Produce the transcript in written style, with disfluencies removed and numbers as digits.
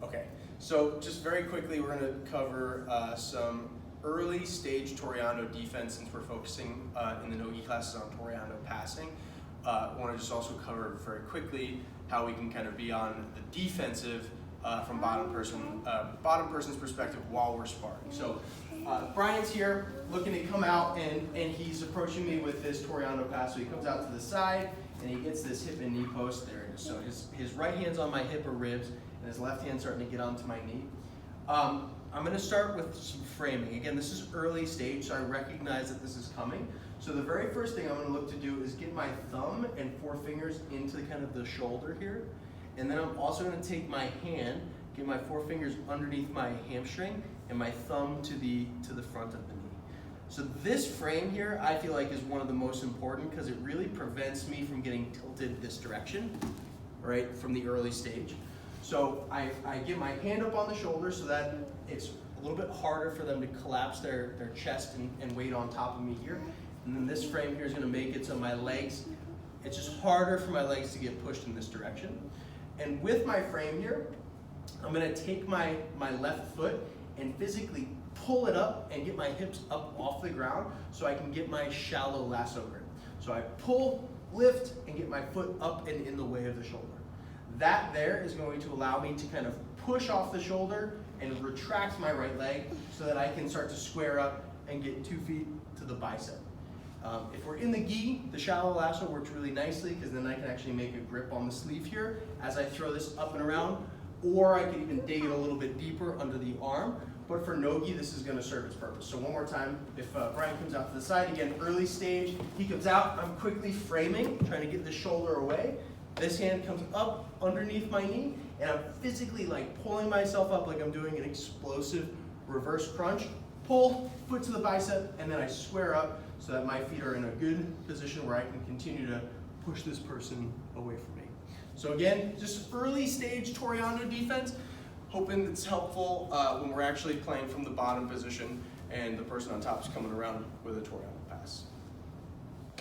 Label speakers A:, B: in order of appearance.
A: Okay, so just very quickly, we're going to cover some early stage Toreando defense since we're focusing in the no-gi classes on Toreando passing. I want to just also cover very quickly how we can kind of be on the defensive from bottom person's perspective while we're sparring. So Brian's here looking to come out and he's approaching me with this Toreando pass. So he comes out to the side and he gets this hip and knee post there. So his right hand's on my hip or ribs and his left hand's starting to get onto my knee. I'm going to start with some framing. Again, this is early stage, so I recognize that this is coming. So the very first thing I'm going to look to do is get my thumb and forefingers into kind of the shoulder here. And then I'm also going to take my hand, get my forefingers underneath my hamstring, and my thumb to the front of the knee. So this frame here, I feel like is one of the most important because it really prevents me from getting tilted this direction, right, from the early stage. So I get my hand up on the shoulder so that it's a little bit harder for them to collapse their chest and weight on top of me here. And then this frame here is going to make it so my legs, it's just harder for my legs to get pushed in this direction. And with my frame here, I'm going to take my left foot and physically pull it up and get my hips up off the ground so I can get my shallow lasso grip. So I pull, lift, and get my foot up and in the way of the shoulder. That there is going to allow me to kind of push off the shoulder and retract my right leg so that I can start to square up and get 2 feet to the bicep. If we're in the gi, the shallow lasso works really nicely because then I can actually make a grip on the sleeve here as I throw this up and around, or I can even dig it a little bit deeper under the arm. But for no-gi, this is going to serve its purpose. So one more time, if Brian comes out to the side, again, early stage, he comes out, I'm quickly framing, trying to get the shoulder away. This hand comes up underneath my knee, and I'm physically like pulling myself up like I'm doing an explosive reverse crunch. Pull, foot to the bicep, and then I square up so that my feet are in a good position where I can continue to push this person away from me. So again, just early stage Toreando defense, hoping it's helpful when we're actually playing from the bottom position and the person on top is coming around with a Toreando pass.